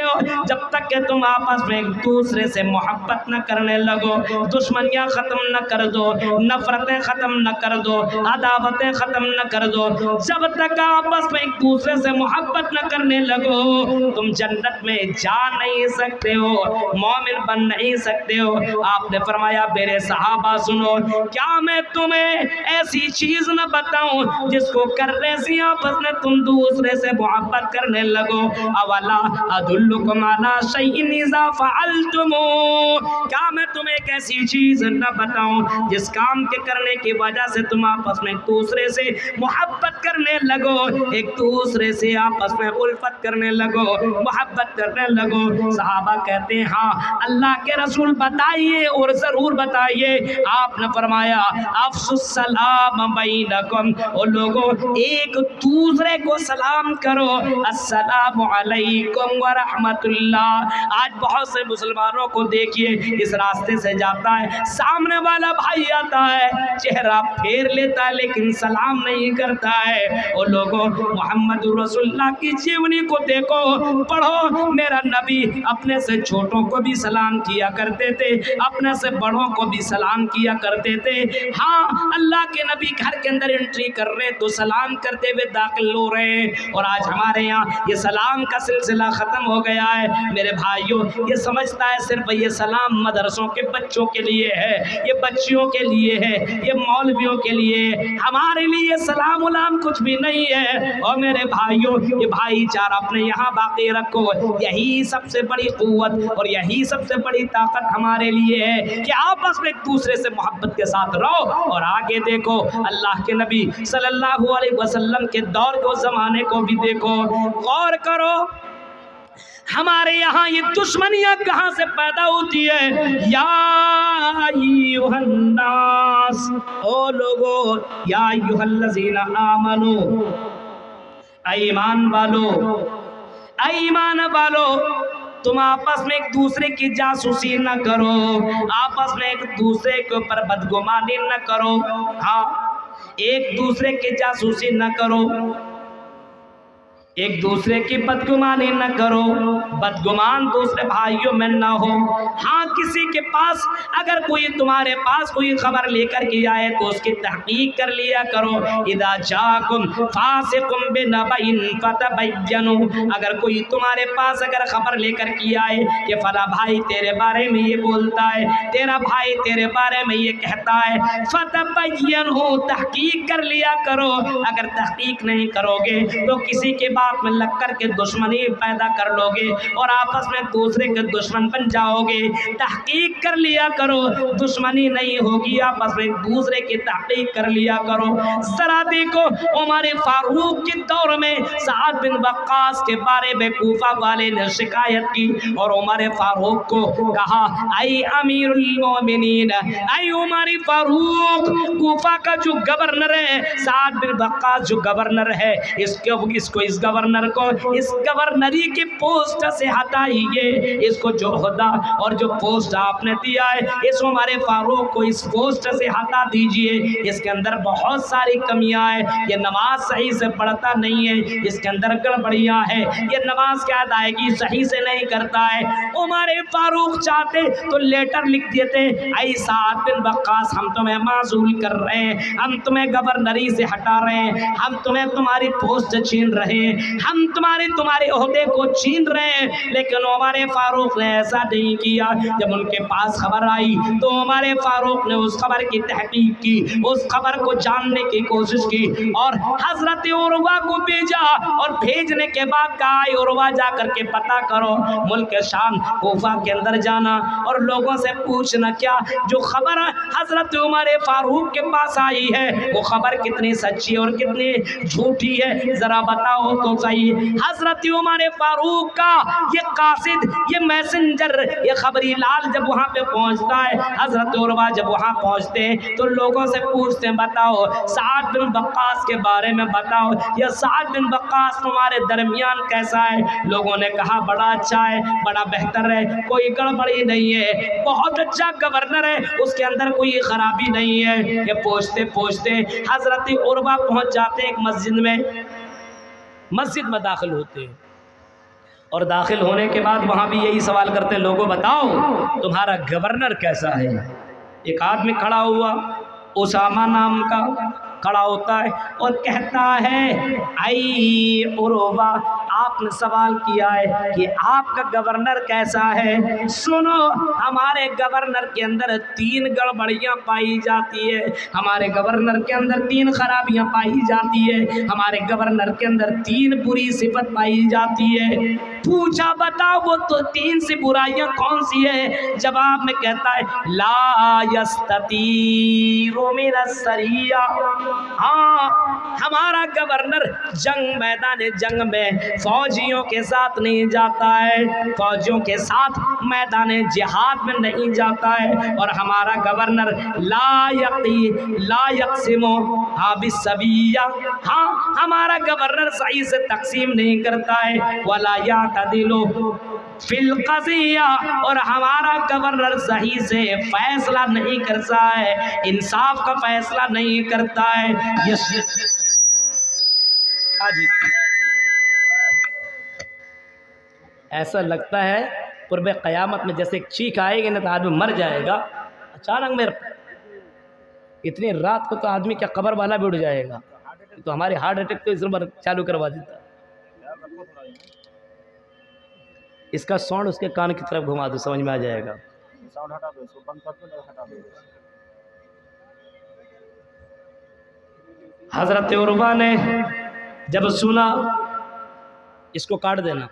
हो जब तक कि तुम आपस में एक दूसरे से मोहब्बत न करने लगो, दुश्मनियां खत्म न कर दो, नफरतें खत्म न कर दो, अदावतें खत्म न कर दो। जब तक आपस में एक दूसरे से मोहब्बत न करने लगो तुम जन्नत में जा नहीं सकते हो, मोमिन बन नहीं सकते हो। आपने फरमाया मेरे सहाबा सुनो, क्या मैं तुम्हें ऐसी चीज न बताऊं जिसको करने से आपस में तुम दूसरे से मोहब्बत करने लगो। अवला अदुल्लुकुम अला शैइन इज़ा फ़अल्तुमू, क्या मैं तुम्हें एक ऐसी चीज न बताऊं जिस काम के करने की वजह से तुम आपस में एक दूसरे से मोहब्बत करने लगो, एक दूसरे से आपस में उल्फत करने लगो, मोहब्बत करने लगो। सहाबा कहते हैं हाँ अल्लाह के रसूल बताइए और जरूर बताइए। आपने फरमाया अफ़शुस सलाम बैनकुम, ओ लोगों एक दूसरे को सलाम करो, अस्सलामु अलैकुम व रहमतुल्लाह। आज बहुत से मुसलमानों को देखिए इस रास्ते से जाता है, सामने वाला भाई आता है, चेहरा फेर लेता है लेकिन सलाम नहीं करता है। और लोगों मोहम्मद रसूलुल्लाह की जीवनी को देखो, पढ़ो। मेरा नबी अपने से छोटों को भी सलाम किया करते थे, अपने से बड़ों को भी सलाम किया करते थे। हाँ अल्लाह के नबी घर के अंदर एंट्री कर रहे तो सलाम करते हुए दाखिल हो रहे हैं। और आज हमारे यहाँ ये सलाम का सिलसिला खत्म हो गया है। मेरे भाइयों ये समझता है सिर्फ ये सलाम मदरसों के बच्चों के लिए है, ये बच्चियों के लिए है, ये मौलवियों के लिए, हमारे लिए सलाम उलाम कुछ भी नहीं है। और मेरे भाइयों ये भाईचारा अपने यहाँ बाकी रखो, यही सबसे बड़ी कुव्वत और यही सबसे बड़ी ताकत हमारे लिए है कि आपस में एक दूसरे से मोहब्बत के साथ रहो। और आगे देखो अल्लाह के नबी सल्लल्लाहु अलैहि वसल्लम के दौर को ज़माने को भी देखो, गौर करो हमारे यहाँ ये दुश्मनियाँ कहाँ से पैदा होती है। या अय्युहन्नास, ओ लोगो, या अय्युहल्लज़ीना आमनू, ईमान वालो, ईमान वालो, तुम आपस में एक दूसरे की जासूसी न करो, आपस में एक दूसरे के ऊपर बदगुमानी न करो। हाँ एक दूसरे की जासूसी न करो, एक दूसरे की बदगुमानी न करो, बदगुमान दूसरे भाइयों में न हो। हाँ किसी के पास अगर कोई तुम्हारे पास कोई खबर लेकर के आए तो उसकी तहकीक कर लिया करो। इदा जाकुम फासिकुम बिनबइन फतबय्यनु, अगर कोई तुम्हारे पास अगर खबर लेकर के आए कि फला भाई तेरे बारे में ये बोलता है, तेरा भाई तेरे बारे में ये कहता है, फतबय्यनु, तहकीक कर लिया करो। अगर तहकीक नहीं करोगे तो किसी के बात में लग कर के दुश्मनी पैदा कर लोगे और आपस में दूसरे के दुश्मन बन जाओगे। तहकीक कर लिया करो, दुश्मनी नहीं होगी, आपस में दूसरे की तहकीक कर लिया करो। जरा देखो उमर फारूक के दौर में साद बिन वक्कास के बारे में कूफा वाले ने शिकायत की और उमर फारूक को कहा, आई अमीरुल मोमिनीन, आई उमर फारूक, कूफा का जो गवर्नर है साद बिन वक्कास जो गवर्नर है, इसको इस गवर्नर को इस गवर्नरी के पोस्ट से हटाइए, इसको जो ओहदा और जो पोस्ट आपने दिया है इस उमर फारूक को इस पोस्ट से हटा दीजिए। इसके अंदर बहुत सारी कमियां हैं, ये नमाज सही से पढ़ता नहीं है, इसके अंदर गड़बड़ियां है, ये नमाज की अदायगी सही से नहीं करता है। उमर फारूक चाहते तो लेटर लिख देते, ऐ साद बिन वक्कास, हम तुम्हें माजूल कर रहे हैं, हम तुम्हें गवर्नरी से हटा रहे हैं, हम तुम्हें तुम्हारी पोस्ट छीन रहे हैं, हम तुम्हारे ओहदे को छीन रहे हैं। लेकिन उमर फारूक ने ऐसा नहीं किया। जब उनके पास खबर आई तो उमर फारूक ने उस खबर की तहकीक की, उस खबर को जानने की कोशिश की और हजरत उरवा को भेजा और भेजने के बाद कहा, उरवा जा करके पता करो, मुल्क शाम कूफा के अंदर जाना और लोगों से पूछना क्या जो खबर हजरत उमर फारूक के पास आई है वो खबर कितनी सच्ची और कितनी झूठी है, जरा बताओ तो सही। हजरत उमर फारूक का ये कासिद, ये मैसेंजर, ये खबरी लाल जब वहाँ पे पहुँचता है, हजरत उरवा जब वहाँ पहुँचते हैं तो लोगों से पूछते हैं, बताओ साद बिन वक्कास के बारे में बताओ, ये साद बिन वक्कास तुम्हारे दरमियान कैसा है। लोगों ने कहा बड़ा अच्छा है, बड़ा बेहतर है, कोई गड़बड़ी नहीं है, बहुत अच्छा गवर्नर है, उसके अंदर कोई खराबी नहीं है। ये पूछते पूछते हजरत उरवा पहुँच जाते एक मस्जिद में दाखिल होते हैं। और दाखिल होने के बाद वहाँ भी यही सवाल करते हैं, लोगों बताओ तुम्हारा गवर्नर कैसा है। एक आदमी खड़ा हुआ, उसामा नाम का खड़ा होता है और कहता है, आई उर्वा, आपने सवाल किया है कि आपका गवर्नर कैसा है। सुनो, हमारे गवर्नर के अंदर 3 गड़बड़ियाँ पाई जाती है, हमारे गवर्नर के अंदर 3 खराबियाँ पाई जाती है, हमारे गवर्नर के अंदर 3 बुरी सिफत पाई जाती है। पूछा बताओ वो तो 3 सी बुराइयाँ कौन सी है। जवाब में कहता है, ला यस्ततीरो मिन सरिया। हाँ, हमारा गवर्नर मैदान जंग में फौजियों के साथ नहीं जाता है, फौजियों के साथ मैदान जिहाद में नहीं जाता है। और हमारा गवर्नर ला यक़सिमो बिस्सविय्या, हाँ, हमारा गवर्नर सही से तकसीम नहीं करता है। वला यातदिलु फिल क़ज़िया, और हमारा गवर्नर सही से फैसला नहीं करता है, इंसाफ का फैसला नहीं करता है। ऐसा लगता है कुर्बे क़यामत में जैसे एक चीख आएगी ना तो आदमी मर जाएगा अचानक में। इतनी रात को तो आदमी क्या कब्र वाला भी उड़ जाएगा। तो हमारे हार्ट अटैक तो इस बार चालू करवा देता। इसका साउंड उसके कान की तरफ घुमा दो, समझ में आ जाएगा। साउंड हटा दो, इसको बंद कर दो, हटा दो। हजरत उर्वा ने जब सुना, इसको काट देना।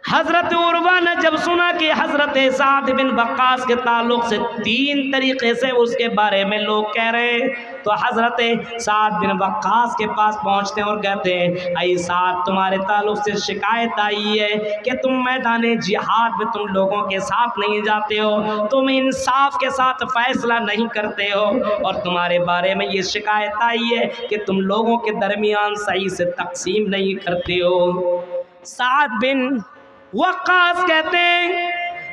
हजरत उर्वा ने जब सुना कि हजरत साद बिन वक्कास के ताल्लुक से 3 तरीके से उसके बारे में लोग कह रहे हैं, तो हजरत साद बिन वक्कास के पास पहुंचते हैं और कहते हैं, ऐ साद, तुम्हारे ताल्लुक से शिकायत आई है कि तुम मैदान जिहाद में तुम लोगों के साथ नहीं जाते हो, तुम इंसाफ के साथ फैसला नहीं करते हो, और तुम्हारे बारे में ये शिकायत आई है कि तुम लोगों के दरमियान सही से तकसीम नहीं करते हो। साद बिन वक्कास कहते हैं,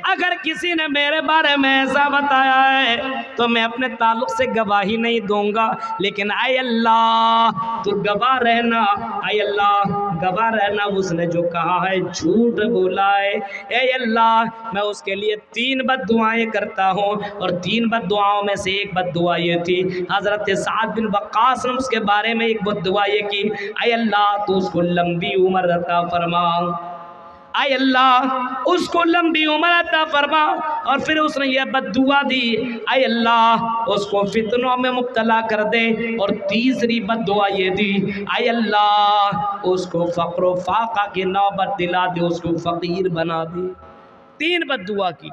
अगर किसी ने मेरे बारे में ऐसा बताया है तो मैं अपने ताल्लुक से गवाही नहीं दूंगा, लेकिन आय अल्लाह तू गवाह रहना, आय अल्लाह गवाह रहना, उसने जो कहा है झूठ बोला है। ऐ अल्लाह, मैं उसके लिए 3 बद्दुआएं करता हूँ, और 3 बद्दुआओं में से एक बद्दुआ ये थी, हज़रत साद बिन वक्कास ने उसके बारे में एक बद्दुआ ये की, आय अल्लाह तू उसको लंबी उम्र अता फरमा, आय अल्लाह उसको लंबी उम्र अता फरमा। और फिर उसने यह बद्दुआ दी, आय अल्लाह उसको फितनों में मुब्तला कर दे। और तीसरी बद्दुआ ये दी, आय अल्लाह उसको फ़क्र व फाक़ा की नौबत दिला दे, उसको फ़कीर बना दे। 3 बद्दुआ की,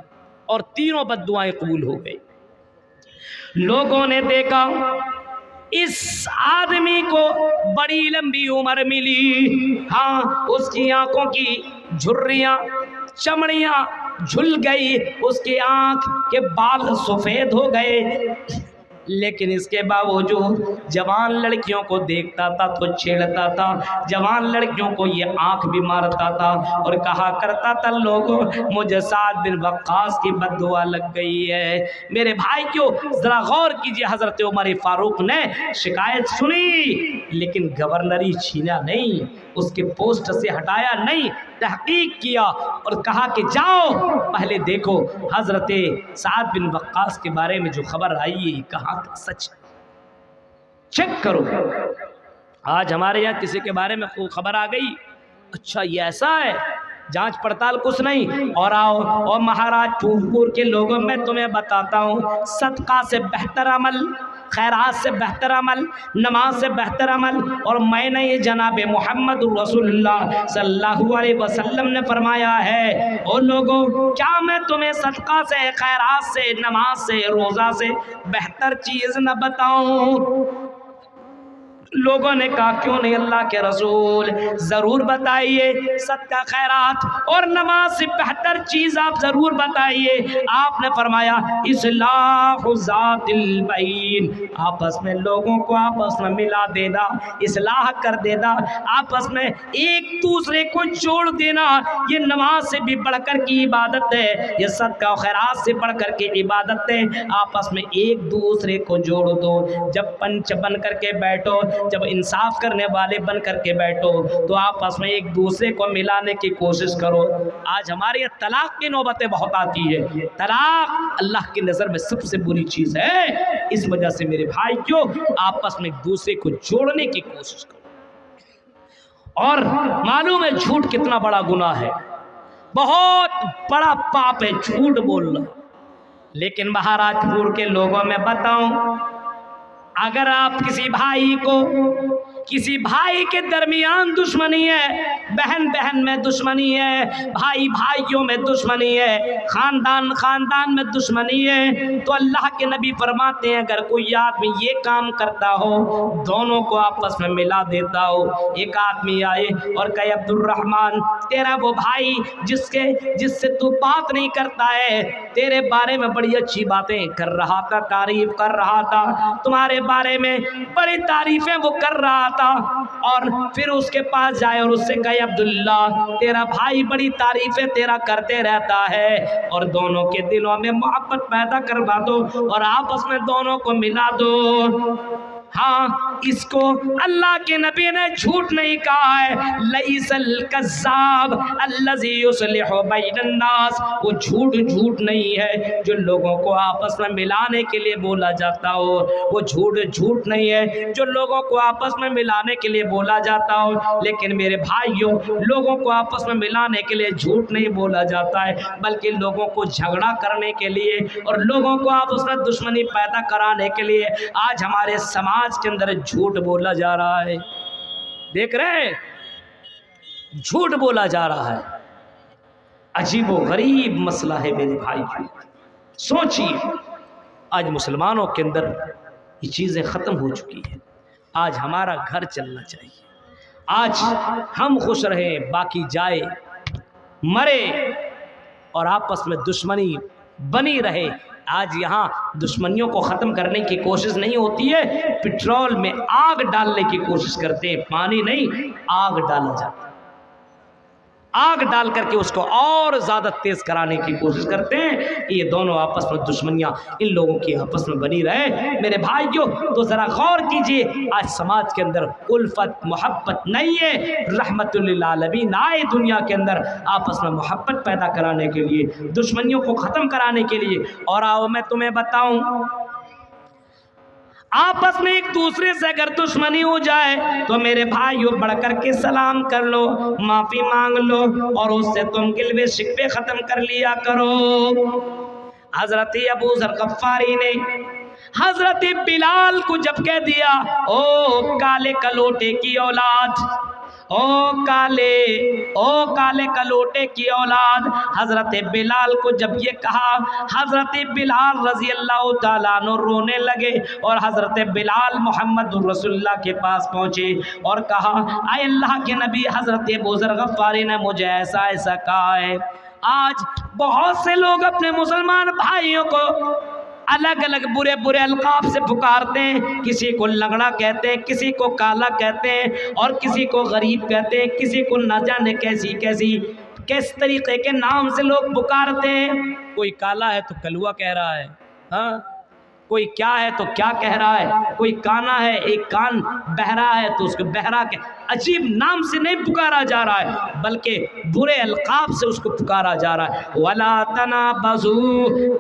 और तीनों बद्दुआएं कबूल हो गई। लोगों ने देखा इस आदमी को बड़ी लंबी उम्र मिली, हाँ, उसकी आंखों की झुर्रियाँ चमड़ियाँ झुल गई, उसकी आंख के बाल सफ़ेद हो गए, लेकिन इसके बावजूद जवान लड़कियों को देखता था तो छेड़ता था, जवान लड़कियों को ये आंख भी मारता था और कहा करता था, लोगों मुझे साद बिन वक्कास की बद्दुआ लग गई है। मेरे भाई क्यों ज़रा गौर कीजिए, हज़रत उमर फारूक ने शिकायत सुनी, लेकिन गवर्नरी छीना नहीं, उसके पोस्ट से हटाया नहीं, तहकीक किया और कहा कि जाओ पहले देखो हज़रत साद बिन वक्कास के बारे में जो खबर आई है कहाँ तक सच, चेक करो। आज हमारे यहाँ किसी के बारे में कोई खबर आ गई, अच्छा ये ऐसा है, जांच पड़ताल कुछ नहीं, और आओ और महाराज फूलपुर के लोगों में तुम्हें बताता हूँ, सदका से बेहतर अमल, खैरात से बेहतर अमल, नमाज से बेहतर अमल। और मैंने ये जनाब मोहम्मद रसूलुल्लाह सल्लल्लाहु अलैहि वसल्लम ने फरमाया है, ओ लोगों क्या मैं तुम्हें सदका से, खैरात से, नमाज से, रोज़ा से बेहतर चीज़ न बताऊं? लोगों ने कहा क्यों नहीं अल्लाह के रसूल, ज़रूर बताइए, सदका खैरात और नमाज से बेहतर चीज़ आप ज़रूर बताइए। आपने फरमाया इस्लाहु ज़ातिल बैन, आपस में लोगों को आपस में मिला देना, इस्लाह कर देना, आपस में एक दूसरे को जोड़ देना, ये नमाज से भी बढ़कर की इबादत है, ये सदका खैरात से बढ़कर की इबादत है। आपस में एक दूसरे को जोड़ दो, जब पंच बन करके बैठो जब इंसाफ करने वाले बन करके बैठो तो आपस में एक दूसरे को मिलाने की कोशिश करो। आज हमारे यहाँ तलाक की नौबतें बहुत आती है। तलाक अल्लाह की नज़र में सबसे बुरी चीज़ है। इस वजह से मेरे भाइयों आपस में एक दूसरे को जोड़ने की कोशिश करो। और मालूम है झूठ कितना बड़ा गुनाह है, बहुत बड़ा पाप है झूठ बोलना। लेकिन महाराजपुर के लोगों में बताऊं, अगर आप किसी भाई के दरमियान दुश्मनी है, बहन बहन में दुश्मनी है, भाई भाइयों में दुश्मनी है, खानदान खानदान में दुश्मनी है, तो अल्लाह के नबी फरमाते हैं अगर कोई आदमी ये काम करता हो, दोनों को आपस में मिला देता हो। एक आदमी आए और कहे अब्दुर्रहमान, तेरा वो भाई जिससे तू बात नहीं करता है, तेरे बारे में बड़ी अच्छी बातें कर रहा था, तारीफ कर रहा था, तुम्हारे बारे में बड़ी तारीफें वो कर रहा था, और फिर उसके पास जाए और उससे कहे अब्दुल्ला, तेरा भाई बड़ी तारीफें तेरा करते रहता है, और दोनों के दिलों में मोहब्बत पैदा करवा दो और आपस में दोनों को मिला दो। हाँ, इसको अल्लाह के नबी ने झूठ नहीं कहा है। लईसल कज़्ज़ाब अल्लज़ी युस्लिहु बैनन नास, वो झूठ नहीं है जो लोगों को आपस में मिलाने के लिए बोला जाता हो। वो झूठ नहीं है जो लोगों को आपस में मिलाने के लिए बोला जाता हो। लेकिन मेरे भाइयों, लोगों को आपस में मिलाने के लिए झूठ नहीं बोला जाता है, बल्कि लोगों को झगड़ा करने के लिए और लोगों को आपस में दुश्मनी पैदा कराने के लिए आज हमारे समाज के अंदर झूठ बोला जा रहा है। देख रहे हैं, झूठ बोला जा रहा है। अजीबो गरीब मसला है मेरे भाई। सोचिए, आज मुसलमानों के अंदर ये चीजें खत्म हो चुकी है। आज हमारा घर चलना चाहिए, आज हम खुश रहे, बाकी जाए मरे, और आपस में दुश्मनी बनी रहे। आज यहाँ दुश्मनियों को ख़त्म करने की कोशिश नहीं होती है, पेट्रोल में आग डालने की कोशिश करते हैं। पानी नहीं, आग डाला जाता है, आग डाल करके उसको और ज़्यादा तेज़ कराने की कोशिश करते हैं। ये दोनों आपस में दुश्मनियाँ इन लोगों की आपस में बनी रहे। मेरे भाइयों, तो ज़रा गौर कीजिए, आज समाज के अंदर उल्फत मोहब्बत नहीं है। रहमतुल लिल आलमीन आए दुनिया के अंदर आपस में मोहब्बत पैदा कराने के लिए, दुश्मनियों को ख़त्म कराने के लिए। और आओ मैं तुम्हें बताऊँ, आपस में एक दूसरे से अगर दुश्मनी हो जाए तो मेरे भाइयों बढ़ करके सलाम कर लो, माफी मांग लो, और उससे तुम गिलवे शिकवे खत्म कर लिया करो। हजरत अबू ज़र गफ्फारी ने हजरत बिलाल को जब कह दिया, ओ काले कलोटे की औलाद, ओ काले कलोटे की औलाद, हजरत बिलाल को जब ये कहा, हजरत बिलाल रजी अल्लाह ताला अन्हु रोने लगे और हजरत बिलाल मोहम्मद रसूलुल्लाह के पास पहुँचे और कहा, आए अल्लाह के नबी, हजरत अबू ज़र गफ्फारी ने मुझे ऐसा ऐसा कहा है। आज बहुत से लोग अपने मुसलमान भाइयों को अलग अलग बुरे बुरे अलकाब से पुकारते हैं। किसी को लंगड़ा कहते हैं, किसी को काला कहते हैं, और किसी को गरीब कहते हैं, किसी को न जाने किस तरीके के नाम से लोग पुकारते हैं। कोई काला है तो कलुआ कह रहा है, हाँ, कोई क्या है तो क्या कह रहा है, कोई काना है, एक कान बहरा है तो उसको बहरा के अजीब नाम से नहीं पुकारा जा रहा है, बल्कि बुरे अलकाब से उसको पुकारा जा रहा है। वला तनाबज़ू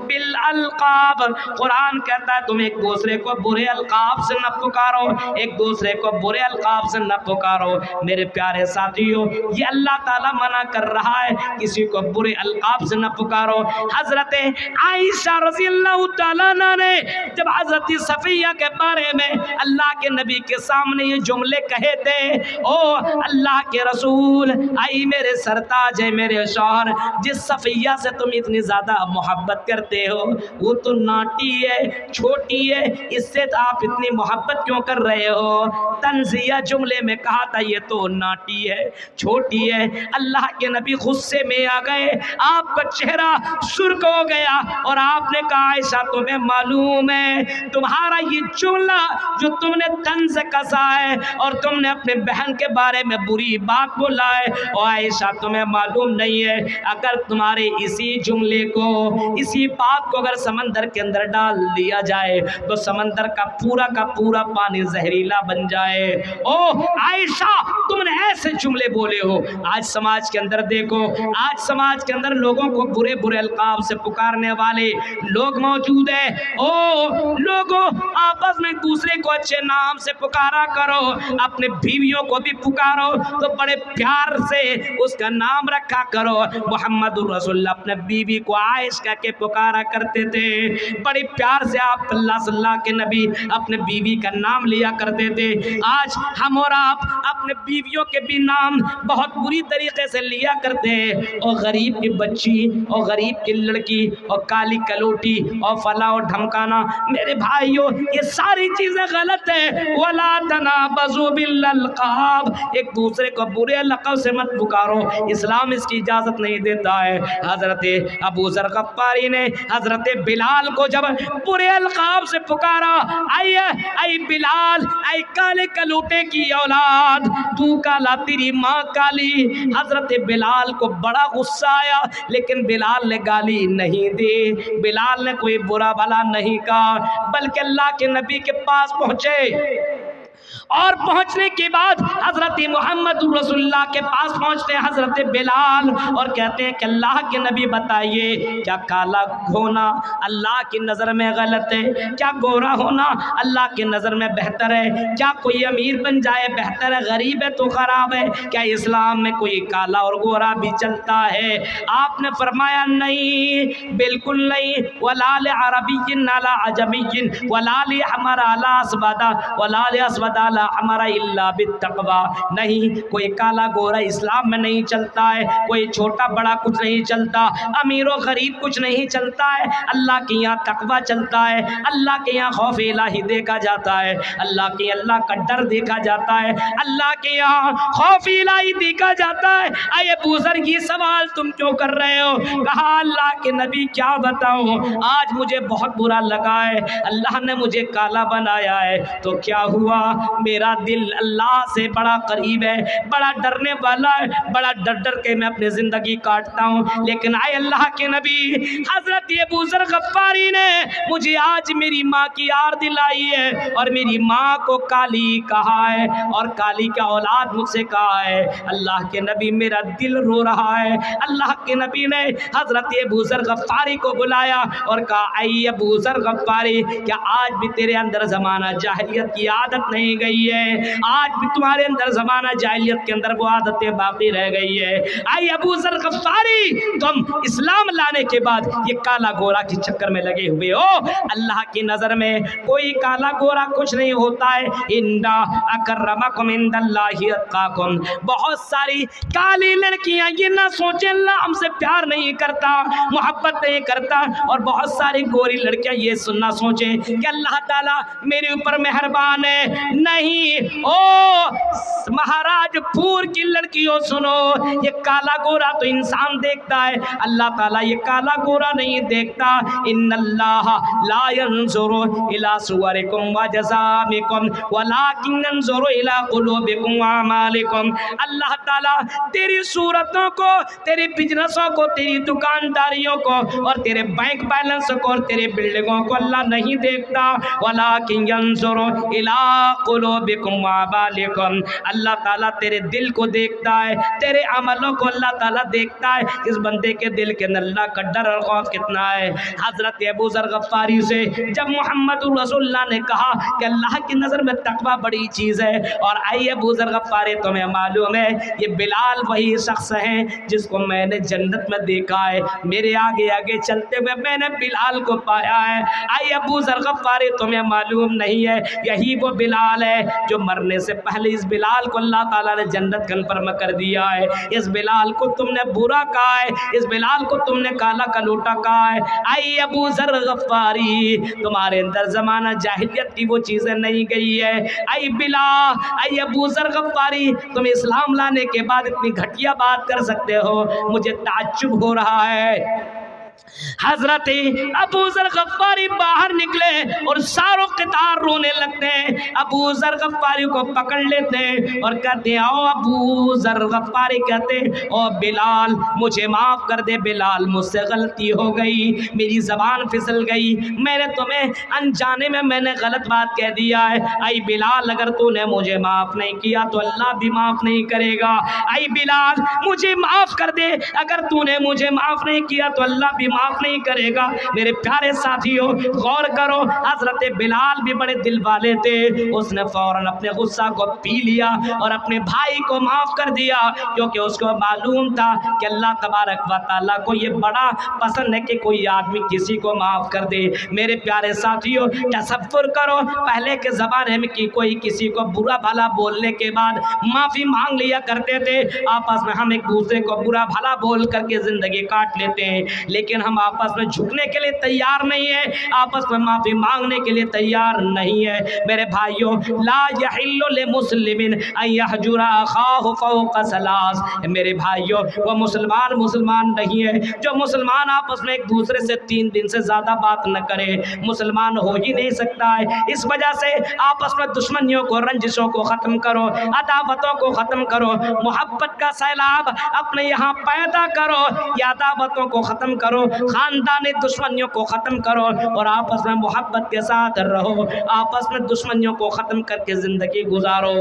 बिल अलकाब, कुरान कहता है तुम एक दूसरे को बुरे अलकाब से न पुकारो, एक दूसरे को बुरे अलकाब से न पुकारो। मेरे प्यारे साथियों, ये अल्लाह ताला मना कर रहा है, किसी को बुरे अलकाब से न पुकारो। हजरत आयशा रज़ी अल्लाह ताला ने जब हजरत सफिया के बारे में अल्लाह के नबी के सामने ये जुमले कहे थे, ओ अल्लाह के रसूल, आई मेरे सरताज है, मेरे शौहर, जिस सफिया से तुम इतनी ज़्यादा मोहब्बत करते हो वो तो नाटी है, छोटी है, इससे तो आप इतनी मोहब्बत क्यों कर रहे हो? तंजिया जुमले में कहा था ये तो नाटी है, छोटी है। अल्लाह के नबी गुस्से में आ गए, आपका चेहरा सुर्ख हो गया और आपने कहा आयशा तुम्हें मालूम है तुम्हारा ये जुमला जो तुमने तन से कसा है और तुमने अपने बहन के बारे में बुरी बात बोला है, और आयशा तुम्हें मालूम नहीं है अगर तुम्हारे इसी जुमले को, इसी बात को अगर समंदर के अंदर डाल दिया जाए तो समंदर का पूरा पानी जहरीला बन जाए। ओ आयशा तुमने ऐसे जुमले बोले हो। आज समाज के अंदर देखो, आज समाज के अंदर लोगों को बुरे बुरे अलकाब से पुकारने वाले लोग मौजूद है। ओ लोगों आपस में दूसरे को अच्छे नाम से पुकारा करो, अपने बीवियों को भी पुकारो तो बड़े प्यार से उसका नाम रखा करो। मोहम्मदुर रसूलुल्लाह अपने बीवी को आयशा के पुकारा करते थे, बड़े प्यार से आप अल्लाह के नबी अपने बीवी का नाम लिया करते थे। आज हम और आप अपने बीवियों के भी नाम बहुत बुरी तरीके से लिया करते हैं, और गरीब की बच्ची और गरीब की लड़की और काली कलोटी और फला और धमकाना। मेरे भाइयों ये सारी चीजें गलत है। वला तनाबज़ू बिल्लक़ाब, एक दूसरे को बुरे लक़ब से मत पुकारो, इस्लाम इसकी इजाजत नहीं देता है। हजरत अबू ज़र गफ़ारी ने हजरत बिलाल को जब बुरे अलक़ाब से पुकारा, आई बिलाल, आई काले कलोटे की औलाद, तू काला तेरी माँ काली। हजरत बिलाल को बड़ा गुस्सा आया, लेकिन बिलाल ने गाली नहीं दी, बिलाल ने कोई बुरा भला नहीं कहा, बल्कि अल्लाह के नबी के पास पहुंचे। और पहुंचने के बाद हजरत मोहम्मद रसूलुल्लाह के पास पहुंचते हैं हजरत बिलाल और कहते हैं कि अल्लाह के नबी बताइए, क्या काला होना अल्लाह की नज़र में गलत है? क्या गोरा होना अल्लाह की नज़र में बेहतर है? क्या कोई अमीर बन जाए बेहतर है, गरीब है तो ख़राब है? क्या इस्लाम में कोई काला और गोरा भी चलता है? आपने फरमाया नहीं, बिल्कुल नहीं। वलाल अरबिय्यिन अला अजमिय्यिन वलाल हमारा अला असवदा वलाल असवदा हमारा इल्ला बित्तक़वा, नहीं कोई काला गोरा इस्लाम में नहीं चलता है, कोई छोटा बड़ा कुछ नहीं चलता, अमीर और गरीब कुछ नहीं चलता है। अल्लाह के यहाँ तक़वा चलता है, अल्लाह के यहाँ खौफ इलाही देखा जाता है, अल्लाह का डर देखा जाता है, अल्लाह के यहाँ खौफ इलाही देखा जाता है। आए बुज़ुर्ग ये सवाल तुम क्यों कर रहे हो? कहा अल्लाह के नबी क्या बताऊं, आज मुझे बहुत बुरा लगा है, अल्लाह ने मुझे काला बनाया है तो क्या हुआ, मेरा दिल अल्लाह से बड़ा करीब है, बड़ा डरने वाला है, बड़ा डर डर के मैं अपनी ज़िंदगी काटता हूँ। लेकिन आए अल्लाह के नबी हज़रत अबू ज़र गफ़ारी ने मुझे आज मेरी माँ की याद दिलाई है और मेरी माँ को काली कहा है और काली का औलाद मुझसे कहा है। अल्लाह के नबी मेरा दिल रो रहा है। अल्लाह के नबी ने हज़रत अबू ज़र गफ़ारी को बुलाया और कहा, आई अबू ज़र गफ़ारी, क्या आज भी तेरे अंदर ज़माना जाहिलियत की आदत नहीं गई है? आज भी तुम्हारे अंदर ज़माना जाहिलियत के अंदर वो आदतें बाकी रह गई है? आई अबू ज़र गफ़ारी, तुम इस्लाम लाने के बाद ये काला गोरा के चक्कर में लगे हुए हो। अल्लाह की नज़र में कोई काला गोरा कुछ नहीं होता है। इन्ना अकर्रमकुम इंदल्लाहि अत्क़ाकुम, बहुत सारी काली लड़कियां ये ना सोचे अल्लाह हमसे प्यार नहीं करता, मोहब्बत नहीं करता, और बहुत सारी गोरी लड़कियां ये सुनना सोचे कि अल्लाह ताला मेरे ऊपर मेहरबान है। नहीं, ओ महाराजपुर की लड़कियों सुनो, ये काला गोरा तो इंसान देखता है, अल्लाह ताला ये काला गोरा नहीं देखता। इन्नल्लाह ला यंजुरु इला सुवरिकुम व जज़ामिकुम वलाकिन यंजुरु इला कुलूबिकुम व अमालिकुम। अल्लाह ताला तेरी सूरतों को, तेरी बिजनेसों को, तेरी दुकानदारियों को और तेरे बैंक बैलेंस को और तेरे बिल्डिंगों को अल्लाह नहीं देखता। वलाकिन यंजुरु इला कुलूबिकुम व अमालिकुम, अल्लाह ताला तेरे दिल को देखता है, तेरे अमलों को अल्लाह ताला देखता है, इस बंदे के दिल के अंदर अल्लाह का डर और खौफ कितना है। हज़रत अबू ज़र गफ़ारी से जब मोहम्मद रसूलुल्लाह ने कहा कि अल्लाह की नज़र में तक़वा बड़ी चीज़ है, और आई अबू ज़र गफ़ारी तुम्हें मालूम है ये बिलाल वही शख्स हैं जिसको मैंने जन्नत में देखा है, मेरे आगे आगे चलते हुए मैंने बिलाल को पाया है। आई अबू ज़र गफ़ारी तुम्हें मालूम नहीं है यही वो बिलाल है जो मरने से पहले इस बिलाल को अल्लाह ताला ने जन्नत कन्फर्म कर दिया है। इस बिलाल को तुमने बुरा कहा है, इस बिलाल को तुमने काला कलूटा कहा है। आई अबू ज़र गफ़ारी तुम्हारे अंदर ज़माना जाहिलियत की वो चीज़ें नहीं गई है। आई बिलाल, आई अबू ज़र गफ़ारी तुम इस्लाम लाने के बाद इतनी घटिया बात कर सकते हो, मुझे ताज्जुब हो रहा है। हजरत अबू ज़र गफ्फारी बाहर निकले और सारों क़ितार रोने लगते हैं। अबू ज़र गफ्फारी को पकड़ लेते हैं और कहते हैं आओ। अबू ज़र गफ्फारी कहते हैं ओ बिलाल मुझे माफ़ कर दे, बिलाल मुझसे गलती हो गई, मेरी ज़बान फिसल गई, मैंने तुम्हें अनजाने में मैंने गलत बात कह दिया है। आई बिलाल अगर तूने मुझे माफ़ नहीं किया तो अल्लाह भी माफ़ नहीं करेगा। आई बिलाल मुझे माफ़ कर दे, अगर तूने मुझे माफ़ नहीं किया तो अल्लाह भी माफ़ नहीं करेगा। मेरे प्यारे साथियों गौर करो, हजरत बिलाल भी बड़े दिल वाले थे। उसने फौरन अपने गुस्सा को पी लिया और अपने भाई को माफ़ कर दिया, क्योंकि उसको मालूम था कि अल्लाह तबारक व तआला को ये बड़ा पसंद है कि कोई आदमी किसी को माफ़ कर दे। मेरे प्यारे साथियों तसव्वुर करो, पहले के ज़माने में कि कोई किसी को बुरा भला बोलने के बाद माफ़ी मांग लिया करते थे। आपस में हम एक दूसरे को बुरा भला बोल करके ज़िंदगी काट लेते हैं, लेकिन हम आपस में झुकने के लिए तैयार नहीं है, आपस में माफ़ी मांगने के लिए तैयार नहीं है। मेरे भाइयों ला यहिल्लु लिमुस्लिमिन अन यहजुरा अखाहु फौqa सलास। मेरे भाइयों वो मुसलमान नहीं है जो मुसलमान आपस में एक दूसरे से 3 दिन से ज़्यादा बात न करे, मुसलमान हो ही नहीं सकता है। इस वजह से आपस में दुश्मनियों को, रंजिशों को ख़त्म करो, अदावतों को ख़त्म करो, मोहब्बत का सैलाब अपने यहाँ पैदा करो, या अदावतों को ख़त्म करो, ख़ानदानी दुश्मनियों को ख़त्म करो और आपस में मोहब्बत के साथ रहो, आपस में दुश्मनियों को ख़त्म करके ज़िंदगी गुजारो।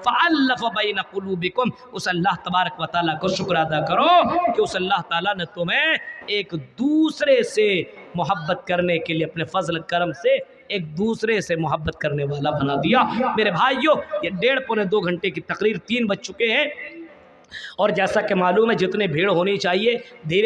फ़अल्लफ़ बैन क़ुलूबिकुम, उस अल्लाह तबारक व तआला को शुक्र अदा करो कि उस अल्लाह ताला ने तुम्हें एक दूसरे से मोहब्बत करने के लिए अपने फजल करम से एक दूसरे से मोहब्बत करने वाला बना दिया। मेरे भाइयों ये 1.5 पौने 2 घंटे की तकरीर 3 बज चुके हैं और जैसा कि मालूम है जितनी भीड़ होनी चाहिए धीरे